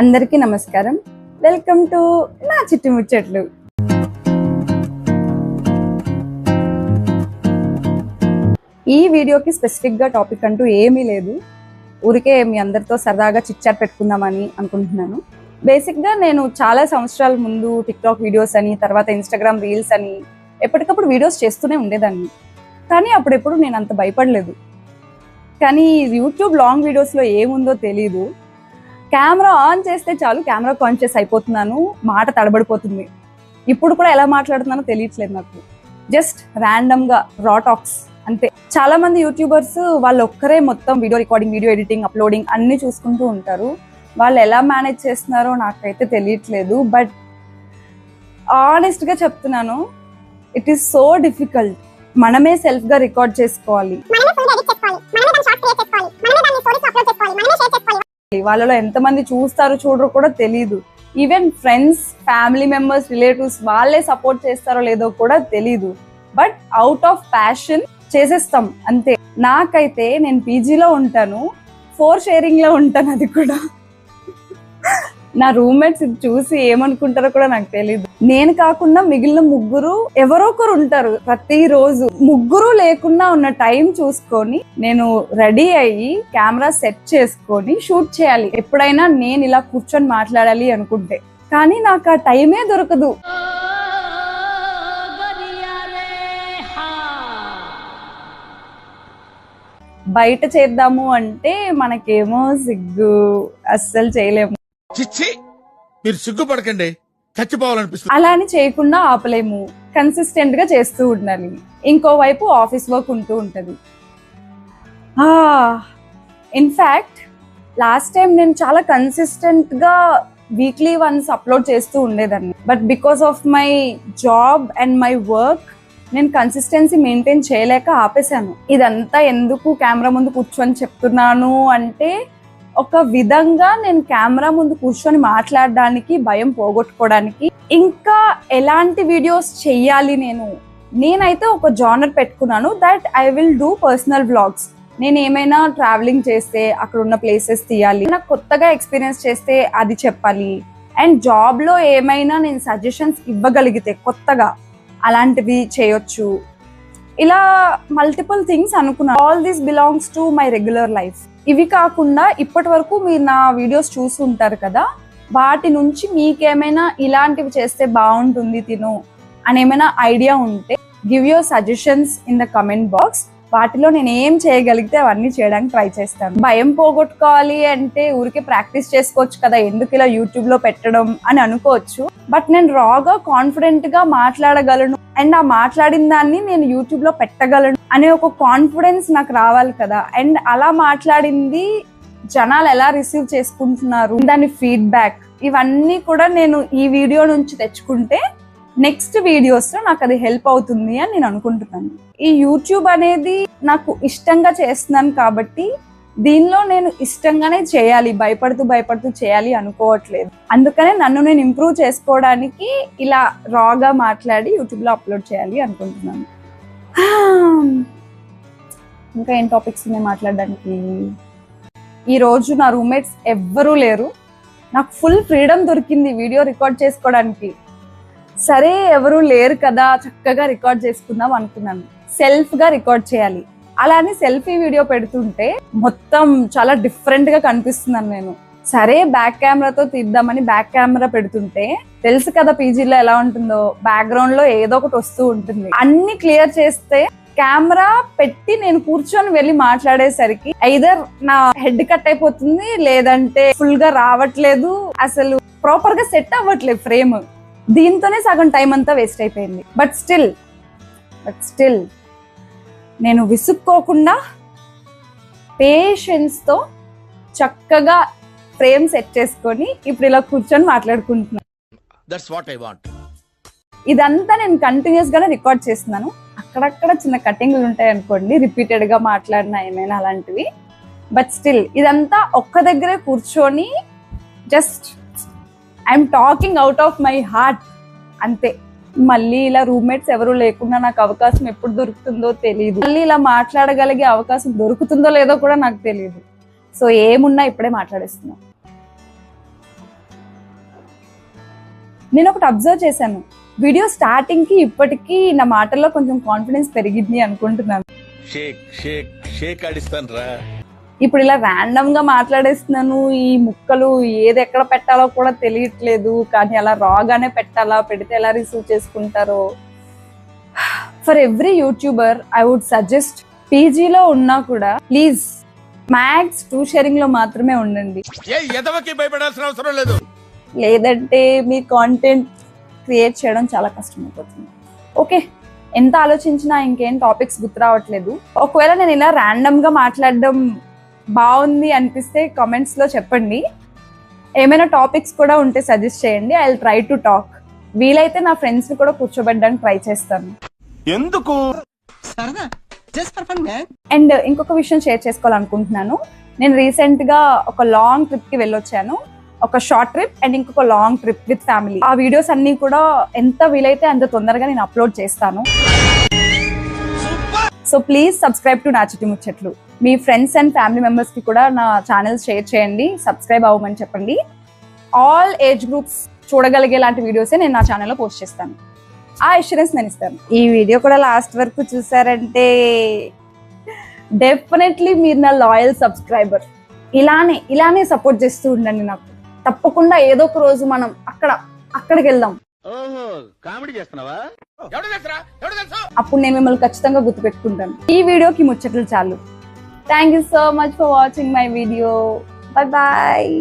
అందరికీ నమస్కారం. Welcome to నా చిట్టి ముచ్చట్లు. ఈ వీడియోకి స్పెసిఫిక్గా టాపిక్ అంటూ ఏమీ లేదు. ఊరికే మీ అందరితో సరదాగా చిట్చాట్ పెట్టుకుందామని అనుకుంటున్నాను. బేసిక్గా నేను చాలా సంవత్సరాల ముందు టిక్టాక్ వీడియోస్ అని, తర్వాత ఇన్స్టాగ్రామ్ రీల్స్ అని ఎప్పటికప్పుడు వీడియోస్ చేస్తూనే ఉండేదాన్ని. కానీ అప్పుడెప్పుడు నేను అంత భయపడలేదు. కానీ యూట్యూబ్ లాంగ్ వీడియోస్లో ఏముందో తెలీదు. కెమెరా ఆన్ చేస్తే చాలు కెమెరా కాన్షియస్ అయిపోతున్నాను, మాట తడబడిపోతుంది. ఇప్పుడు కూడా ఎలా మాట్లాడుతున్నానో తెలియట్లేదు నాకు. జస్ట్ ర్యాండమ్గా రా టాక్స్ అంతే. చాలా మంది యూట్యూబర్స్ వాళ్ళు ఒక్కరే మొత్తం video recording, video editing, uploading అన్నీ చూసుకుంటూ ఉంటారు. వాళ్ళు ఎలా మేనేజ్ చేస్తున్నారో నాకైతే తెలియట్లేదు. బట్ ఆనెస్ట్గా చెప్తున్నాను, ఇట్ ఈస్ సో డిఫికల్ట్. మనమే సెల్ఫ్గా రికార్డ్ చేసుకోవాలి. వాళ్ళలో ఎంతమంది చూస్తారో చూడరో కూడా తెలీదు. Even friends, family members, relatives వాళ్ళే సపోర్ట్ చేస్తారో లేదో కూడా తెలీదు. బట్ అవుట్ ఆఫ్ ప్యాషన్ చేసేస్తాం అంతే. నాకైతే నేను పీజీలో ఉంటాను, 4 షేరింగ్ లో ఉంటాను. అది కూడా నా రూమ్మేట్స్ ఇది చూసి ఏమనుకుంటారో కూడా నాకు తెలీదు. నేను కాకుండా మిగిలిన ముగ్గురు ఎవరో ఒకరు ఉంటారు ప్రతిరోజు. ముగ్గురు లేకుండా ఉన్న టైం చూసుకొని నేను రెడీ అయ్యి కెమెరా సెట్ చేసుకొని షూట్ చేయాలి ఎప్పుడైనా నేను ఇలా కూర్చొని మాట్లాడాలి అనుకుంటే. కానీ నాకు ఆ టైమే దొరకదు. బయట చేద్దాము అంటే మనకేమో సిగ్గు, అస్సలు చేయలేము. మీరు సిగ్గుపడకండి, చచ్చిపోవాలనిపిస్తుంది. అలా అని చేయకుండా ఆపలేము, కన్సిస్టెంట్ గా చేస్తూ ఉండాలి. ఇంకోవైపు ఆఫీస్ వర్క్ ఉంటూ ఉంటది. ఇన్ఫాక్ట్ లాస్ట్ టైం నేను చాలా కన్సిస్టెంట్ గా వీక్లీ వన్స్ అప్లోడ్ చేస్తూ ఉండేదాన్ని. But because of my job and my work నేను కన్సిస్టెన్సీ మెయింటైన్ చేయలేక ఆపేశాను. ఇదంతా ఎందుకు కెమెరా ముందు కూర్చొని చెప్తున్నాను అంటే, ఒక విధంగా నేను కెమెరా ముందు కూర్చొని మాట్లాడడానికి, భయం పోగొట్టుకోవడానికి, ఇంకా ఎలాంటి వీడియోస్ చెయ్యాలి నేనైతే ఒక జానర్ పెట్టుకున్నాను, that I will do personal vlogs. నేను ఏమైనా ట్రావెలింగ్ చేస్తే అక్కడ ఉన్న ప్లేసెస్ తీయాలి, నాకు కొత్తగా ఎక్స్పీరియన్స్ చేస్తే అది చెప్పాలి, అండ్ జాబ్లో ఏమైనా నేను సజెషన్స్ ఇవ్వగలిగితే కొత్తగా అలాంటివి చేయొచ్చు. ఇలా మల్టిపుల్ థింగ్స్ అనుకున్నాను. All this belongs to my regular life. ఇవి కాకుండా ఇప్పటి వరకు మీరు నా వీడియోస్ చూస్తుంటారు కదా, వాటి నుంచి మీకేమైనా ఇలాంటివి చేస్తే బాగుంటుంది తిను అని ఏమైనా ఐడియా ఉంటే give your suggestions in the comment box. వాటిలో నేను ఏం చేయగలిగితే అవన్నీ చేయడానికి ట్రై చేస్తాను. భయం పోగొట్టుకోవాలి అంటే ఊరికే ప్రాక్టీస్ చేసుకోవచ్చు కదా, ఎందుకు ఇలా యూట్యూబ్ లో పెట్టడం అని అనుకోవచ్చు. బట్ నేను రాగా కాన్ఫిడెంట్ గా మాట్లాడగలను, అండ్ ఆ మాట్లాడిన దాన్ని నేను యూట్యూబ్ లో పెట్టగలను అనే ఒక కాన్ఫిడెన్స్ నాకు రావాలి కదా. అండ్ అలా మాట్లాడింది జనాలు ఎలా రిసీవ్ చేసుకుంటున్నారు, దాని ఫీడ్బ్యాక్, ఇవన్నీ కూడా నేను ఈ వీడియో నుంచి తెచ్చుకుంటే నెక్స్ట్ వీడియోస్ లో నాకు అది హెల్ప్ అవుతుంది అని నేను అనుకుంటున్నాను. ఈ యూట్యూబ్ అనేది నాకు ఇష్టంగా చేస్తున్నాను కాబట్టి దీనిలో నేను ఇష్టంగానే చేయాలి, భయపడుతూ చేయాలి అనుకోవట్లేదు. అందుకనే నన్ను నేను ఇంప్రూవ్ చేసుకోవడానికి ఇలా రాగా మాట్లాడి యూట్యూబ్ లో అప్లోడ్ చేయాలి అనుకుంటున్నాను. ఇంకా ఏం టాపిక్స్ ఉన్నాయి మాట్లాడడానికి? ఈ రోజు నా రూమ్మేట్స్ ఎవ్వరూ లేరు, నాకు ఫుల్ ఫ్రీడమ్ దొరికింది వీడియో రికార్డ్ చేసుకోవడానికి. సరే ఎవరు లేరు కదా, చక్కగా రికార్డ్ చేసుకుందాం అనుకున్నాను. సెల్ఫ్ గా రికార్డ్ చేయాలి. అలా అని సెల్ఫీ వీడియో పెడుతుంటే మొత్తం చాలా డిఫరెంట్ గా కనిపిస్తున్నాను నేను. సరే బ్యాక్ కెమెరాతో తీద్దామని బ్యాక్ కెమెరా పెడుతుంటే తెలుసు కదా పీజీలో ఎలా ఉంటుందో, బ్యాక్గ్రౌండ్ లో ఏదో ఒకటి వస్తూ ఉంటుంది. అన్ని క్లియర్ చేస్తే కెమెరా పెట్టి నేను కూర్చొని వెళ్ళి మాట్లాడేసరికి ఐదర్ నా హెడ్ కట్ అయిపోతుంది, లేదంటే ఫుల్ గా రావట్లేదు, అసలు ప్రాపర్ గా సెట్ అవ్వట్లేదు ఫ్రేమ్. దీంతోనే సగం టైం అంతా వేస్ట్ అయిపోయింది. బట్ స్టిల్ నేను విసుక్కోకుండా పేషెన్స్ తో చక్కగా ఫ్రేమ్ సెట్ చేసుకొని ఇప్పుడు ఇలా కూర్చొని మాట్లాడుకుంటున్నాను. ఇదంతా నేను కంటిన్యూస్ గానే రికార్డ్ చేస్తున్నాను. అక్కడక్కడ చిన్న కటింగ్లు ఉంటాయి అనుకోండి, రిపీటెడ్ గా మాట్లాడినా ఏమైనా అలాంటివి. బట్ స్టిల్ ఇదంతా ఒక్క దగ్గరే కూర్చొని just I'm talking out of my heart అంతే. మళ్ళీ ఇలా రూమ్మేట్స్ ఎవరు లేకుండా నాకు అవకాశం ఎప్పుడు దొరుకుతుందో తెలియదు. మళ్ళీ ఇలా మాట్లాడగలిగే అవకాశం దొరుకుతుందో లేదో కూడా నాకు తెలియదు. సో ఏమున్నా ఇప్పుడే మాట్లాడేస్తున్నాం. నేను ఒకటి అబ్జర్వ్ చేశాను, వీడియో స్టార్టింగ్ కి ఇప్పటికీ నా మాటల్లో కొంచెం కాన్ఫిడెన్స్ పెరిగింది అనుకుంటున్నాను. షేక్ షేక్ షేక్ ఆడిస్తాను రా. ఇప్పుడు ఇలా ర్యాండమ్ గా మాట్లాడేస్తున్నాను, ఈ ముక్కలు ఏది ఎక్కడ పెట్టాలో కూడా తెలియట్లేదు, కానీ అలా రాగానే పెట్టాలా, పెడితే ఎలా రిసీవ్ చేసుకుంటారో. For every YouTuber I would suggest, పీజీలో ఉన్నా కూడా ప్లీజ్ మ్యాక్స్ 2 షేరింగ్ లో మాత్రమే ఉండండి. ఏ ఎదవకి భయపడాల్సిన అవసరం లేదు. లేదంటే మీ కాంటెంట్ క్రియేట్ చేయడం చాలా కష్టమైపోతుంది. ఓకే, ఎంత ఆలోచించినా ఇంకేం టాపిక్స్ గుర్తు రావట్లేదు. ఒకవేళ నేను ఇలా ర్యాండమ్ గా మాట్లాడడం బాగుంది అనిపిస్తే కామెంట్స్ లో చెప్పండి. ఏమైనా టాపిక్స్ కూడా ఉంటే సజెస్ట్ చేయండి. I will try to talk. వీలైతే నా ఫ్రెండ్స్ ని కూడా కూర్చోబెట్టడానికి ట్రై చేస్తాను. ఎందుకు? అండ్ ఇంకొక విషయం షేర్ చేసుకోవాలనుకుంటున్నాను. నేను రీసెంట్ గా ఒక లాంగ్ ట్రిప్ కి వెళ్ళొచ్చాను. ఒక షార్ట్ ట్రిప్ అండ్ ఇంకొక లాంగ్ ట్రిప్ విత్ ఫ్యామిలీ. ఆ వీడియోస్ అన్ని కూడా ఎంత వీలైతే అంత తొందరగా నేను అప్లోడ్ చేస్తాను. సో ప్లీజ్ సబ్స్క్రైబ్ టు నా చిట్టి ముచ్చట్లు. మీ ఫ్రెండ్స్ అండ్ ఫ్యామిలీ మెంబర్స్ కి కూడా నా ఛానల్ షేర్ చేయండి, సబ్స్క్రైబ్ అవ్వమని చెప్పండి. ఆల్ ఏజ్ గ్రూప్స్ చూడగలిగే లాంటి వీడియోసే నేను నా ఛానల్లో పోస్ట్ చేస్తాను. ఆ ఇన్సూరెన్స్ నేను ఇస్తాను. ఈ వీడియో కూడా లాస్ట్ వరకు చూసారంటే డెఫినెట్లీ మీరు నా లాయల్ సబ్స్క్రైబర్. ఇలానే సపోర్ట్ చేస్తూ ఉండండి నాకు. తప్పకుండా ఏదో ఒక రోజు మనం అక్కడికి వెళ్దాం. కామెడీ చేస్తున్నావా? అప్పుడు నేను మిమ్మల్ని ఖచ్చితంగా గుర్తుపెట్టుకుంటాను. ఈ వీడియోకి ముచ్చట్లు చాలు. Thank you so much for watching my video. Bye bye.